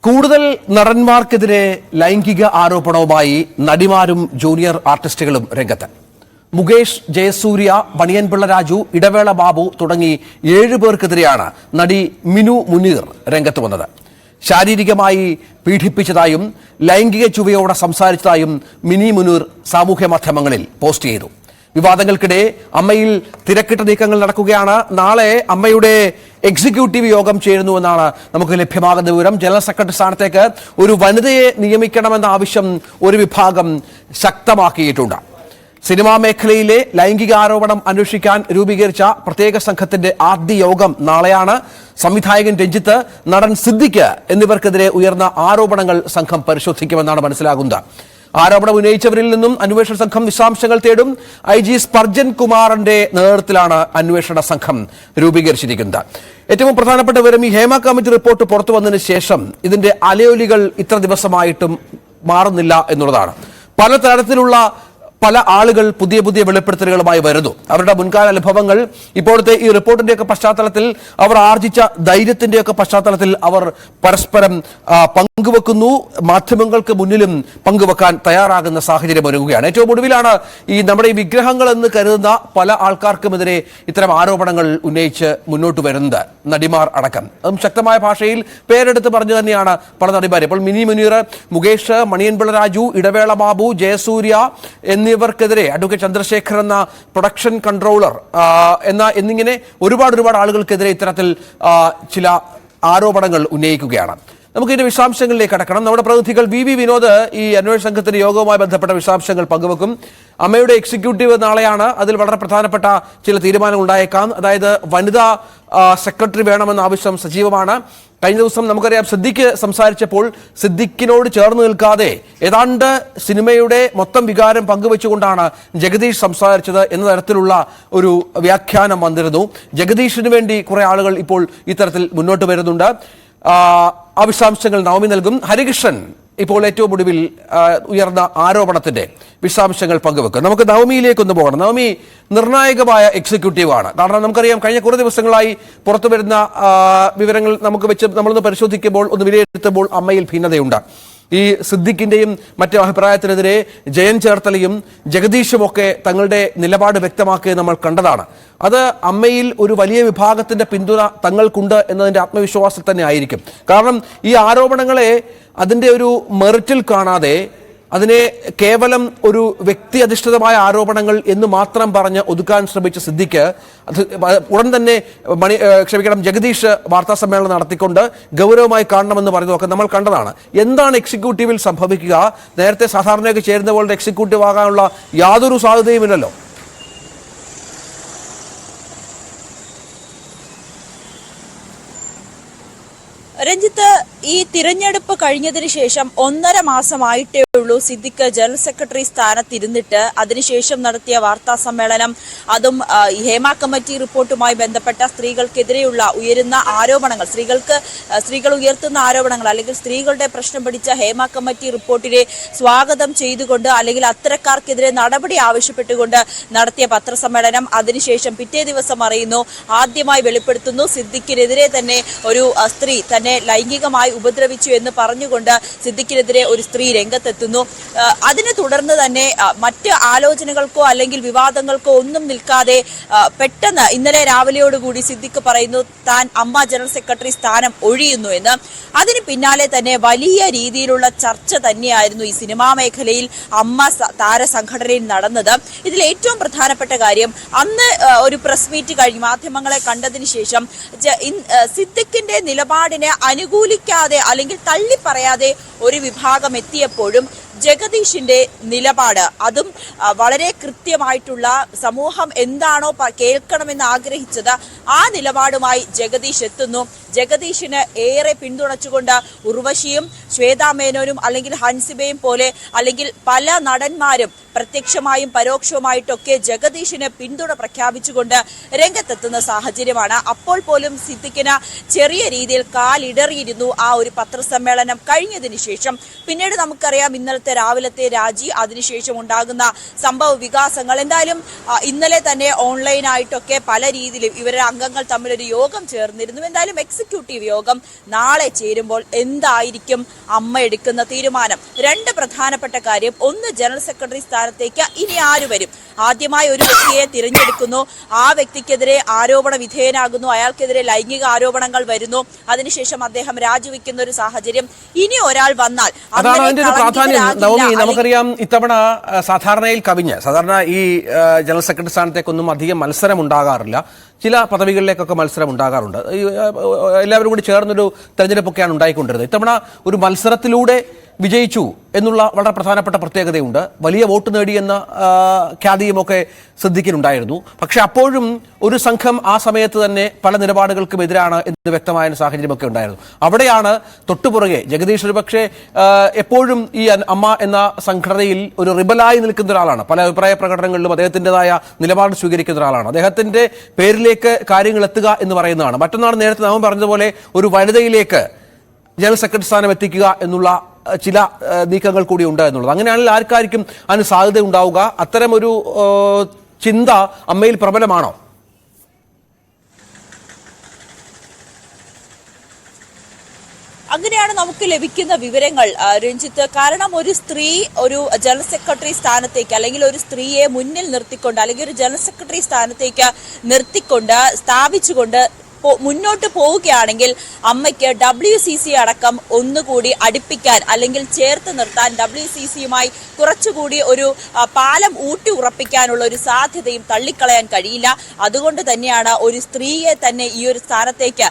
കൂടുതൽ നടന്മാർക്കെതിരെ ലൈംഗിക ആരോപണവുമായി നടിമാരും ജൂനിയർ ആർട്ടിസ്റ്റുകളും രംഗത്ത്. മുകേഷ്, ജയസൂര്യ, മണിയൻപിള്ള രാജു, ഇടവേള ബാബു തുടങ്ങി 7 പേർക്കെതിരെയാണ് നടി മിനു മുനീർ രംഗത്ത് വന്നത്. ശാരീരികമായി പീഡിപ്പിച്ചതായും ലൈംഗിക ചുവയോടെ സംസാരിച്ചതായും മിനി മുനീർ സാമൂഹ്യ മാധ്യമങ്ങളിൽ പോസ്റ്റ് ചെയ്തു. വിവാദങ്ങൾക്കിടെ അമ്മയിൽ തിരക്കിട്ട നീക്കങ്ങൾ നടക്കുകയാണ്. നാളെ അമ്മയുടെ എക്സിക്യൂട്ടീവ് യോഗം ചേരുന്നുവെന്നാണ് നമുക്ക് ലഭ്യമാകുന്ന വിവരം. ജനറൽ സെക്രട്ടറി സ്ഥാനത്തേക്ക് ഒരു വനിതയെ നിയമിക്കണമെന്ന ആവശ്യം ഒരു വിഭാഗം ശക്തമാക്കിയിട്ടുണ്ട്. സിനിമാ മേഖലയിലെ ലൈംഗിക ആരോപണം അന്വേഷിക്കാൻ രൂപീകരിച്ച പ്രത്യേക സംഘത്തിന്റെ ആദ്യ യോഗം നാളെയാണ്. സംവിധായകൻ രഞ്ജിത്ത്, നടൻ സിദ്ദിഖ് എന്നിവർക്കെതിരെ ഉയർന്ന ആരോപണങ്ങൾ സംഘം പരിശോധിക്കുമെന്നാണ് മനസ്സിലാകുന്നത്. ആരോപണം ഉന്നയിച്ചവരിൽ നിന്നും അന്വേഷണ സംഘം വിശദാംശങ്ങൾ തേടും. IG സ്പർജൻ കുമാറിന്റെ നേതൃത്വത്തിലാണ് അന്വേഷണ സംഘം രൂപീകരിച്ചിരിക്കുന്നത്. ഏറ്റവും പ്രധാനപ്പെട്ട വിവരം, ഈ ഹേമ കമ്മിറ്റി റിപ്പോർട്ട് പുറത്തു വന്നതിന് ശേഷം ഇതിന്റെ അലയൊലികൾ ഇത്ര ദിവസമായിട്ടും മാറുന്നില്ല എന്നുള്ളതാണ്. പലതരത്തിലുള്ള പല ആളുകൾ പുതിയ പുതിയ വെളിപ്പെടുത്തലുകളുമായി വരുന്നു. അവരുടെ മുൻകാല അനുഭവങ്ങൾ, ഇപ്പോഴത്തെ ഈ റിപ്പോർട്ടിന്റെയൊക്കെ പശ്ചാത്തലത്തിൽ അവർ ആർജിച്ച ധൈര്യത്തിന്റെയൊക്കെ പശ്ചാത്തലത്തിൽ അവർ പരസ്പരം പങ്കുവെക്കുന്നു. മാധ്യമങ്ങൾക്ക് മുന്നിലും പങ്കുവെക്കാൻ തയ്യാറാകുന്ന സാഹചര്യം ഒരുങ്ങുകയാണ്. ഏറ്റവും ഒടുവിലാണ് ഈ നമ്മുടെ ഈ വിഗ്രഹങ്ങൾ എന്ന് കരുതുന്ന പല ആൾക്കാർക്കുമെതിരെ ഇത്തരം ആരോപണങ്ങൾ ഉന്നയിച്ച് മുന്നോട്ട് വരുന്നത്, നടിമാർ അടക്കം. അതും ശക്തമായ ഭാഷയിൽ പേരെടുത്ത് പറഞ്ഞു തന്നെയാണ് പല നടിമാരെ. ഇപ്പോൾ മിനി മുനീർ, മുകേഷ്, മണിയൻപിള്ള രാജു, ഇടവേള ബാബു, ജയസൂര്യ എന്നിവർക്കെതിരെ അഡ്വക്കേറ്റ് ചന്ദ്രശേഖർ എന്ന പ്രൊഡക്ഷൻ കൺട്രോളർ എന്നിങ്ങനെ ഒരുപാട് ആളുകൾക്കെതിരെ ഇത്തരത്തിൽ ചില ആരോപണങ്ങൾ ഉന്നയിക്കുകയാണ്. നമുക്കിതിന്റെ വിശദാംശങ്ങളിലേക്ക് കടക്കണം. നമ്മുടെ പ്രതിനിധികൾ VV വിനോദ് ഈ അന്വേഷണ സംഘത്തിന്റെ യോഗവുമായി ബന്ധപ്പെട്ട വിശദാംശങ്ങൾ പങ്കുവെക്കും. അമ്മയുടെ എക്സിക്യൂട്ടീവ് നാളെയാണ്. അതിൽ വളരെ പ്രധാനപ്പെട്ട ചില തീരുമാനങ്ങൾ ഉണ്ടായേക്കാം. അതായത് വനിതാ സെക്രട്ടറി വേണമെന്ന ആവശ്യം സജീവമാണ്. കഴിഞ്ഞ ദിവസം നമുക്കറിയാം, സിദ്ദിഖ് സംസാരിച്ചപ്പോൾ സിദ്ദിഖിനോട് ചേർന്ന് നിൽക്കാതെ ഏതാണ്ട് സിനിമയുടെ മൊത്തം വികാരം പങ്കുവെച്ചുകൊണ്ടാണ് ജഗദീഷ് സംസാരിച്ചത് എന്ന തരത്തിലുള്ള ഒരു വ്യാഖ്യാനം വന്നിരുന്നു. ജഗദീഷിന് വേണ്ടി കുറെ ആളുകൾ ഇപ്പോൾ ഇത്തരത്തിൽ മുന്നോട്ട് വരുന്നുണ്ട്. ആ വിശദാംശങ്ങൾ നവമി നൽകും. ഹരികൃഷ്ണൻ ഇപ്പോൾ ഏറ്റവും ഒടുവിൽ ഉയർന്ന ആരോപണത്തിന്റെ വിശദാംശങ്ങൾ പങ്കുവെക്കും. നമുക്ക് നവമിയിലേക്കൊന്ന് പോകണം. നവമി നിർണായകമായ എക്സിക്യൂട്ടീവാണ്. കാരണം നമുക്കറിയാം, കഴിഞ്ഞ കുറേ ദിവസങ്ങളായി പുറത്തു വരുന്ന വിവരങ്ങൾ നമുക്ക് വെച്ച് നമ്മളൊന്ന് പരിശോധിക്കുമ്പോൾ, ഒന്ന് വിലയിരുത്തുമ്പോൾ അമ്മയിൽ ഭിന്നതയുണ്ട്. ഈ സിദ്ദിഖിന്റെയും മറ്റു അഭിപ്രായത്തിനെതിരെ ജയൻ ചേർത്തലയും ജഗദീഷുമൊക്കെ തങ്ങളുടെ നിലപാട് വ്യക്തമാക്കിയത് നമ്മൾ കണ്ടതാണ്. അത് അമ്മയിൽ ഒരു വലിയ വിഭാഗത്തിന്റെ പിന്തുണ തങ്ങൾക്കുണ്ട് എന്നതിന്റെ ആത്മവിശ്വാസം തന്നെ ആയിരിക്കും. കാരണം ഈ ആരോപണങ്ങളെ അതിന്റെ ഒരു മെറിറ്റിൽ കാണാതെ, അതിനെ കേവലം ഒരു വ്യക്തി അധിഷ്ഠിതമായ ആരോപണങ്ങൾ എന്ന് മാത്രം പറഞ്ഞ് ഒതുക്കാൻ ശ്രമിച്ച സിദ്ദിഖ് അത് ഉടൻ തന്നെ ജഗദീഷ് വാർത്താ സമ്മേളനം നടത്തിക്കൊണ്ട് ഗൗരവമായി കാണണമെന്ന് പറയുന്നതൊക്കെ നമ്മൾ കണ്ടതാണ്. എന്താണ് എക്സിക്യൂട്ടീവിൽ സംഭവിക്കുക? നേരത്തെ സാധാരണയൊക്കെ ചേരുന്ന പോലെ എക്സിക്യൂട്ടീവ് ആകാനുള്ള യാതൊരു സാധ്യതയുമില്ലല്ലോ. രഞ്ജിത്ത്, ഈ തിരഞ്ഞെടുപ്പ് കഴിഞ്ഞതിന് ശേഷം 1.5 മാസമായിട്ടേ ഉള്ളൂ സിദ്ദിഖ് ജനറൽ സെക്രട്ടറി സ്ഥാനത്തിരുന്നിട്ട്. അതിനുശേഷം നടത്തിയ വാർത്താ സമ്മേളനം, അതും ഹേമ കമ്മിറ്റി റിപ്പോർട്ടുമായി ബന്ധപ്പെട്ട സ്ത്രീകൾക്കെതിരെയുള്ള ഉയരുന്ന ആരോപണങ്ങൾ, സ്ത്രീകൾ ഉയർത്തുന്ന ആരോപണങ്ങൾ, അല്ലെങ്കിൽ സ്ത്രീകളുടെ പ്രശ്നം പിടിച്ച ഹേമ കമ്മിറ്റി റിപ്പോർട്ടിനെ സ്വാഗതം ചെയ്തുകൊണ്ട്, അല്ലെങ്കിൽ അത്തരക്കാർക്കെതിരെ നടപടി ആവശ്യപ്പെട്ടുകൊണ്ട് നടത്തിയ പത്രസമ്മേളനം. അതിനുശേഷം പിറ്റേ ദിവസം അറിയുന്നു, ആദ്യമായി വെളിപ്പെടുത്തുന്നു, സിദ്ദിഖിനെതിരെ തന്നെ ഒരു സ്ത്രീ തന്നെ ലൈംഗികമായി ഉപദ്രവിച്ചു എന്ന് പറഞ്ഞുകൊണ്ട് സിദ്ദിഖിനെതിരെ ഒരു സ്ത്രീ രംഗത്തെത്തുന്നു. അതിനെ തുടർന്ന് തന്നെ മറ്റ് ആലോചനകൾക്കോ അല്ലെങ്കിൽ വിവാദങ്ങൾക്കോ ഒന്നും നിൽക്കാതെ പെട്ടെന്ന് ഇന്നലെ രാവിലെയോടുകൂടി സിദ്ദിഖ് പറയുന്നു താൻ അമ്മ ജനറൽ സെക്രട്ടറി സ്ഥാനം ഒഴിയുന്നു എന്ന്. അതിന് പിന്നാലെ തന്നെ വലിയ രീതിയിലുള്ള ചർച്ച തന്നെയായിരുന്നു ഈ സിനിമാ മേഖലയിൽ അമ്മ താരസംഘടനയിൽ നടന്നത്. ഇതിൽ ഏറ്റവും പ്രധാനപ്പെട്ട കാര്യം, അന്ന് ഒരു പ്രസ് മീറ്റ് കഴിഞ്ഞ് മാധ്യമങ്ങളെ കണ്ടതിന് ശേഷം സിദ്ദിഖിന്റെ നിലപാടിനെ അനുകൂലിക്കാതെ അല്ലെങ്കിൽ തള്ളിപ്പറയാതെ ഒരു വിഭാഗം എത്തിയപ്പോഴും ജഗദീഷിന്റെ നിലപാട്, അതും വളരെ കൃത്യമായിട്ടുള്ള, സമൂഹം എന്താണോ കേൾക്കണമെന്ന് ആഗ്രഹിച്ചത് ആ നിലപാടുമായി ജഗദീഷ് എത്തുന്നു. ജഗദീഷിന് ഏറെ പിന്തുണച്ചുകൊണ്ട് ഉർവശിയും ശ്വേതാ മേനോനും അല്ലെങ്കിൽ ഹൻസിബയും പോലെ, അല്ലെങ്കിൽ പല നടന്മാരും പ്രത്യക്ഷമായും പരോക്ഷമായിട്ടൊക്കെ ജഗദീഷിന് പിന്തുണ പ്രഖ്യാപിച്ചുകൊണ്ട് രംഗത്തെത്തുന്ന സാഹചര്യമാണ്. അപ്പോൾ പോലും സിദ്ദിഖിന് ചെറിയ രീതിയിൽ കാലിടറിയിരുന്നു ആ ഒരു പത്രസമ്മേളനം കഴിഞ്ഞതിന് ശേഷം. പിന്നീട് നമുക്കറിയാം, ഇന്നലത്തെ രാവിലത്തെ രാജി, അതിനുശേഷം ഉണ്ടാകുന്ന സംഭവ വികാസങ്ങൾ. എന്തായാലും ഇന്നലെ തന്നെ ഓൺലൈനായിട്ടൊക്കെ പല രീതിയിലും ഇവരുടെ അംഗങ്ങൾ തമ്മിലൊരു യോഗം ചേർന്നിരുന്നു. എന്തായാലും എക്സിക്യൂട്ടീവ് യോഗം നാളെ ചേരുമ്പോൾ എന്തായിരിക്കും അമ്മ എടുക്കുന്ന തീരുമാനം? രണ്ട് പ്രധാനപ്പെട്ട കാര്യം. ഒന്ന്, ജനറൽ സെക്രട്ടറി സ്ഥാനത്തേക്ക് ഇനി ആര് വരും? ആദ്യമായി ഒരു വ്യക്തിയെ തിരഞ്ഞെടുക്കുന്നു, ആ വ്യക്തിക്കെതിരെ ആരോപണ വിധേയനാകുന്നു, അയാൾക്കെതിരെ ലൈംഗിക ആരോപണങ്ങൾ വരുന്നു, അതിനുശേഷം അദ്ദേഹം രാജിവെക്കുന്ന ഒരു സാഹചര്യം. ഇനി ഒരാൾ വന്നാൽ അതാണ് അതിന്റെ ഒരു പ്രാധാന്യം. നവമി, നമുക്കറിയാം ഇത്തവണ സാധാരണയിൽ കവിഞ്ഞ് സാധാരണ ഈ ജനറൽ സെക്രട്ടറി സ്ഥാനത്തേക്കൊന്നും അധികം മത്സരം ഉണ്ടാകാറില്ല. ചില പദവികളിലേക്കൊക്കെ മത്സരം ഉണ്ടാകാറുണ്ട്. എല്ലാവരും കൂടി ചേർന്നൊരു തെരഞ്ഞെടുപ്പൊക്കെയാണ് ഉണ്ടായിക്കൊണ്ടിരുന്നത്. ഇത്തവണ ഒരു മത്സരത്തിലൂടെ വിജയിച്ചു എന്നുള്ള വളരെ പ്രധാനപ്പെട്ട പ്രത്യേകതയുണ്ട്. വലിയ വോട്ട് നേടിയെന്ന ഖ്യാതിയുമൊക്കെ സിദ്ദിഖിനുണ്ടായിരുന്നു. പക്ഷെ അപ്പോഴും ഒരു സംഘം ആ സമയത്ത് തന്നെ പല നിലപാടുകൾക്കും എതിരാണ് എന്ന് വ്യക്തമായ സാഹചര്യമൊക്കെ ഉണ്ടായിരുന്നു. അവിടെയാണ് തൊട്ടുപുറകെ ജഗദീഷ് ഒരുപക്ഷെ എപ്പോഴും ഈ അമ്മ എന്ന സംഘടനയിൽ ഒരു റിബലായി നിൽക്കുന്ന ഒരാളാണ്. പല അഭിപ്രായ പ്രകടനങ്ങളിലും അദ്ദേഹത്തിൻ്റെതായ നിലപാട് സ്വീകരിക്കുന്ന ഒരാളാണ്. അദ്ദേഹത്തിന്റെ പേരിലേക്ക് കാര്യങ്ങൾ എത്തുക എന്ന് പറയുന്നതാണ്. മറ്റൊന്നാണ് നേരത്തെ നാം പറഞ്ഞതുപോലെ ഒരു വനിതയിലേക്ക് ജനറൽ സെക്രട്ടറി സ്ഥാനം എത്തിക്കുക എന്നുള്ള ചില നീക്കങ്ങൾ കൂടി ഉണ്ട് എന്നുള്ളത്. അങ്ങനെയാണെങ്കിൽ ആർക്കായിരിക്കും അതിന് സാധ്യത ഉണ്ടാവുക? അത്തരമൊരു ചിന്ത അമ്മയിൽ പ്രബലമാണോ? അങ്ങനെയാണ് നമുക്ക് ലഭിക്കുന്ന വിവരങ്ങൾ, രഞ്ജിത്ത്. കാരണം ഒരു സ്ത്രീ ഒരു ജനറൽ സെക്രട്ടറി സ്ഥാനത്തേക്ക്, അല്ലെങ്കിൽ ഒരു സ്ത്രീയെ മുന്നിൽ നിർത്തിക്കൊണ്ട്, അല്ലെങ്കിൽ ഒരു ജനറൽ സെക്രട്ടറി സ്ഥാനത്തേക്ക് നിർത്തിക്കൊണ്ട് സ്ഥാപിച്ചുകൊണ്ട് മുന്നോട്ട് പോവുകയാണെങ്കിൽ അമ്മയ്ക്ക് WCC അടക്കം ഒന്നുകൂടി അടുപ്പിക്കാൻ, അല്ലെങ്കിൽ ചേർത്ത് നിർത്താൻ, WCCയുമായി കുറച്ചുകൂടി ഒരു പാലം ഊട്ടി ഉറപ്പിക്കാനുള്ള ഒരു സാധ്യതയും തള്ളിക്കളയാൻ കഴിയില്ല. അതുകൊണ്ട് തന്നെയാണ് ഒരു സ്ത്രീയെ തന്നെ ഈ ഒരു സ്ഥാനത്തേക്ക്,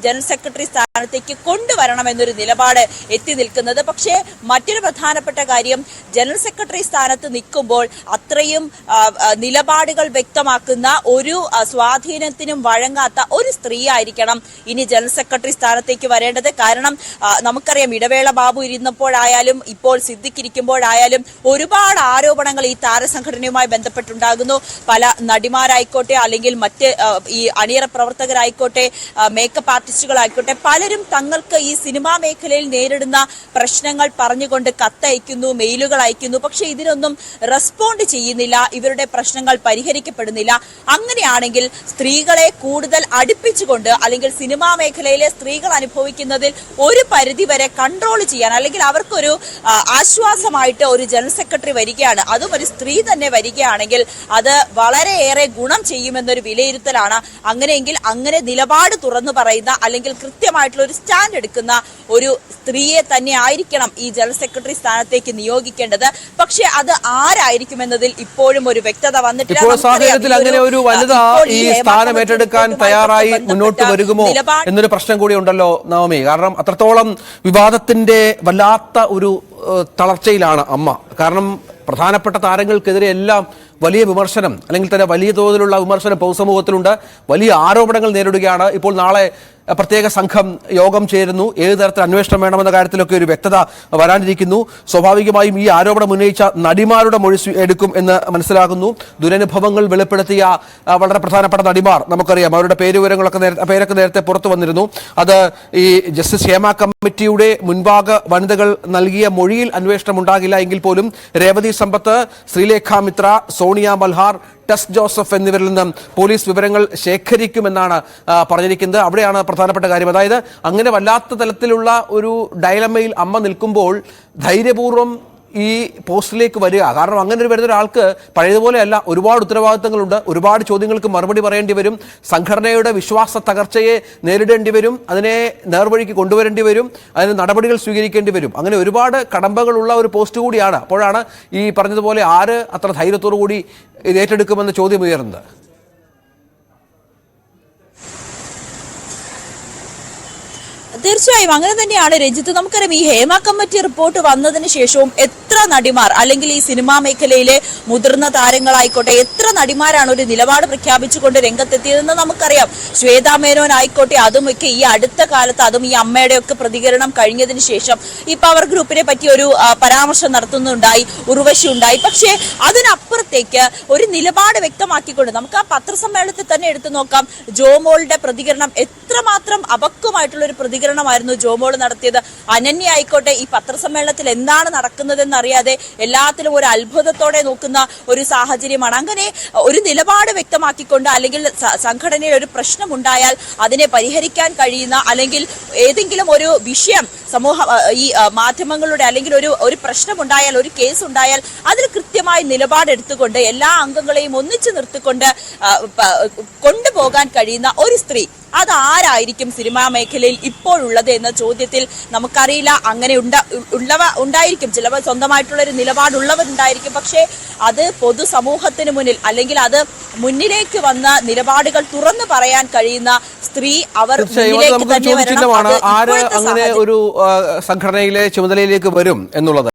ജനറൽ സെക്രട്ടറി സ്ഥാനത്തേക്ക് കൊണ്ടുവരണമെന്നൊരു നിലപാട് എത്തി നിൽക്കുന്നത്. പക്ഷേ മറ്റൊരു പ്രധാനപ്പെട്ട കാര്യം, ജനറൽ സെക്രട്ടറി സ്ഥാനത്ത് നിൽക്കുമ്പോൾ അത്രയും നിലപാടുകൾ വ്യക്തമാക്കുന്ന, ഒരു സ്വാധീനത്തിനും വഴങ്ങാത്ത ഒരു സ്ത്രീ ആയിരിക്കണം ഇനി ജനറൽ സെക്രട്ടറി സ്ഥാനത്തേക്ക് വരേണ്ടത്. കാരണം നമുക്കറിയാം, ഇടവേള ബാബു ഇരുന്നപ്പോഴായാലും ഇപ്പോൾ സിദ്ദിഖ് ഇരിക്കുമ്പോഴായാലും ഒരുപാട് ആരോപണങ്ങൾ ഈ താരസംഘടനയുമായി ബന്ധപ്പെട്ടുണ്ടാകുന്നു. പല നടിമാരായിക്കോട്ടെ, അല്ലെങ്കിൽ മറ്റ് ഈ അണിയറ പ്രവർത്തകരായിക്കോട്ടെ, മേക്കപ്പ് ആർട്ടിസ്റ്റുകളായിക്കോട്ടെ, പലരും തങ്ങൾക്ക് ഈ സിനിമാ മേഖലയിൽ നേരിടുന്ന പ്രശ്നങ്ങൾ പറഞ്ഞുകൊണ്ട് കത്തയക്കുന്നു, മെയിലുകൾ അയക്കുന്നു. പക്ഷെ ഇതിനൊന്നും റെസ്പോണ്ട് ചെയ്യുന്നില്ല, ഇവരുടെ പ്രശ്നങ്ങൾ പരിഹരിക്കപ്പെടുന്നില്ല. അങ്ങനെയാണെങ്കിൽ സ്ത്രീകളെ കൂടുതൽ അടുപ്പിച്ചുകൊണ്ട്, അല്ലെങ്കിൽ സിനിമാ മേഖലയിലെ സ്ത്രീകൾ അനുഭവിക്കുന്നതിൽ ഒരു പരിധിവരെ കൺട്രോൾ ചെയ്യാൻ, അല്ലെങ്കിൽ അവർക്കൊരു ആശ്വാസമായിട്ട് ഒരു ജനറൽ സെക്രട്ടറി വരികയാണ്, അതും ഒരു സ്ത്രീ തന്നെ വരികയാണെങ്കിൽ അത് വളരെയേറെ ഗുണം ചെയ്യുമെന്നൊരു വിലയിരുത്തലാണ്. അങ്ങനെയെങ്കിൽ അങ്ങനെ നിലപാട് തുറന്നു പറയുന്ന, അല്ലെങ്കിൽ കൃത്യമായിട്ടുള്ള ഒരു സ്റ്റാൻഡ് എടുക്കുന്ന ഒരു സ്ത്രീയെ തന്നെ ആയിരിക്കണം ഈ ജനറൽ സെക്രട്ടറി സ്ഥാനത്തേക്ക് നിയോഗിക്കേണ്ടത്. പക്ഷെ അത് ആരായിരിക്കുമെന്നതിൽ ഇപ്പോഴും ഒരു വ്യക്തത വന്നിട്ടില്ല. അങ്ങനെ ഒരു വനിത ഈ സ്ഥാനം ഏറ്റെടുക്കാൻ തയ്യാറായി മുന്നോട്ട് വരുമോ എന്നൊരു പ്രശ്നം കൂടി ഉണ്ടല്ലോ നവമി. കാരണം അത്രത്തോളം വിവാദത്തിന്റെ വല്ലാത്ത ഒരു തളർച്ചയിലാണ് അമ്മ. കാരണം പ്രധാനപ്പെട്ട താരങ്ങൾക്കെതിരെ എല്ലാം വലിയ വിമർശനം, അല്ലെങ്കിൽ തന്നെ വലിയ തോതിലുള്ള വിമർശനം പൊതുസമൂഹത്തിലുണ്ട്. വലിയ ആരോപണങ്ങൾ നേരിടുകയാണ്. ഇപ്പോൾ നാളെ പ്രത്യേക സംഘം യോഗം ചേരുന്നു. ഏത് തരത്തിൽ അന്വേഷണം വേണമെന്ന കാര്യത്തിലൊക്കെ ഒരു വ്യക്തത വരാനിരിക്കുന്നു. സ്വാഭാവികമായും ഈ ആരോപണം ഉന്നയിച്ച നടിമാരുടെ മൊഴി എടുക്കും എന്ന് മനസ്സിലാകുന്നു. ദുരനുഭവങ്ങൾ വെളിപ്പെടുത്തിയ വളരെ പ്രധാനപ്പെട്ട നടിമാർ നമുക്കറിയാം, അവരുടെ പേരൊക്കെ നേരത്തെ പുറത്തു വന്നിരുന്നു. അത് ഈ ജസ്റ്റിസ് ഹേമ കമ്മിറ്റിയുടെ മുൻപാകെ വനിതകൾ നൽകിയ മൊഴിയിൽ അന്വേഷണം ഉണ്ടാകില്ല എങ്കിൽ പോലും രേവതി സമ്പത്ത്, ശ്രീലേഖ മിത്ര, സോണിയ മൽഹാർ, ടെസ് ജോസഫ് എന്നിവരിൽ നിന്ന് പോലീസ് വിവരങ്ങൾ ശേഖരിക്കുമെന്നാണ് പറഞ്ഞിരിക്കുന്നത്. അവിടെയാണ് പ്രധാനപ്പെട്ട കാര്യം. അതായത് അങ്ങനെ വല്ലാത്ത തലത്തിലുള്ള ഒരു ഡയലമയിൽ അമ്മ നിൽക്കുമ്പോൾ ധൈര്യപൂർവ്വം ഈ പോസ്റ്റിലേക്ക് വരിക. കാരണം അങ്ങനെ വരുന്ന ഒരാൾക്ക് പഴയതുപോലെയല്ല, ഒരുപാട് ഉത്തരവാദിത്തങ്ങളുണ്ട്, ഒരുപാട് ചോദ്യങ്ങൾക്ക് മറുപടി പറയേണ്ടി വരും, സംഘടനയുടെ വിശ്വാസ തകർച്ചയെ നേരിടേണ്ടി വരും, അതിനെ നേർവഴിക്ക് കൊണ്ടുവരേണ്ടി വരും, അതിന് നടപടികൾ സ്വീകരിക്കേണ്ടി വരും. അങ്ങനെ ഒരുപാട് കടമ്പകളുള്ള ഒരു പോസ്റ്റ് കൂടിയാണ്. അപ്പോഴാണ് ഈ പറഞ്ഞതുപോലെ ആര് അത്ര ധൈര്യത്തോടു കൂടി ഇത് ഏറ്റെടുക്കുമെന്ന ചോദ്യം ഉയർന്നത്. തീർച്ചയായും അങ്ങനെ തന്നെയാണ് രഞ്ജിത്ത്. നമുക്കറിയാം, ഈ ഹേമ കമ്മിറ്റി റിപ്പോർട്ട് വന്നതിന് ശേഷവും എത്ര നടിമാർ, അല്ലെങ്കിൽ ഈ സിനിമാ മേഖലയിലെ മുതിർന്ന താരങ്ങളായിക്കോട്ടെ, എത്ര നടിമാരാണ് ഒരു നിലപാട് പ്രഖ്യാപിച്ചുകൊണ്ട് രംഗത്തെത്തിയതെന്ന് നമുക്കറിയാം. ശ്വേതാ മേനോൻ ആയിക്കോട്ടെ, അതുമൊക്കെ ഈ അടുത്ത കാലത്ത്, അതും ഈ അമ്മയുടെ ഒക്കെ പ്രതികരണം കഴിഞ്ഞതിന് ശേഷം ഈ പവർ ഗ്രൂപ്പിനെ പറ്റി ഒരു പരാമർശം നടത്തുന്നുണ്ടായി, ഉർവശി ഉണ്ടായി. പക്ഷേ അതിനപ്പുറത്തേക്ക് ഒരു നിലപാട് വ്യക്തമാക്കിക്കൊണ്ട് നമുക്ക് ആ പത്രസമ്മേളനത്തിൽ തന്നെ എടുത്തു നോക്കാം. ജോമോളുടെ പ്രതികരണം എത്ര അത്രമാത്രം അപക്വമായിട്ടുള്ള ഒരു പ്രതികരണമായിരുന്നു ജോമോൾ നടത്തിയത്. അനന്യ ആയിക്കോട്ടെ ഈ പത്രസമ്മേളനത്തിൽ എന്താണ് നടക്കുന്നതെന്ന് അറിയാതെ എല്ലാത്തിലും ഒരു അത്ഭുതത്തോടെ നോക്കുന്ന ഒരു സാഹചര്യമാണ്. അങ്ങനെ ഒരു നിലപാട് വ്യക്തമാക്കിക്കൊണ്ട് അല്ലെങ്കിൽ സംഘടനയിൽ ഒരു പ്രശ്നമുണ്ടായാൽ അതിനെ പരിഹരിക്കാൻ കഴിയുന്ന അല്ലെങ്കിൽ ഏതെങ്കിലും ഒരു വിഷയം ഈ മാധ്യമങ്ങളുടെ അല്ലെങ്കിൽ ഒരു പ്രശ്നമുണ്ടായാൽ ഒരു കേസ് ഉണ്ടായാൽ അതിൽ കൃത്യമായി നിലപാടെടുത്തുകൊണ്ട് എല്ലാ അംഗങ്ങളെയും ഒന്നിച്ചു നിർത്തിക്കൊണ്ട് കൊണ്ടുപോകാൻ കഴിയുന്ന ഒരു സ്ത്രീ അതാരായിരിക്കും സിനിമാ മേഖലയിൽ ഇപ്പോഴുള്ളത് എന്ന ചോദ്യത്തിൽ നമുക്കറിയില്ല. അങ്ങനെ ഉണ്ടായിരിക്കും, ചിലപ്പോൾ സ്വന്തമായിട്ടുള്ള ഒരു നിലപാടുള്ളവരുണ്ടായിരിക്കും. പക്ഷേ അത് പൊതുസമൂഹത്തിന് മുന്നിൽ അല്ലെങ്കിൽ അത് മുന്നിലേക്ക് വന്ന നിലപാടുകൾ തുറന്നു പറയാൻ കഴിയുന്ന സ്ത്രീ അവർ മുന്നിലേക്ക് തന്നെ വരണം. ആര് അങ്ങനെ ഒരു സംഘടനയിലെ ചുമതലയിലേക്ക് വരും എന്നുള്ളത്.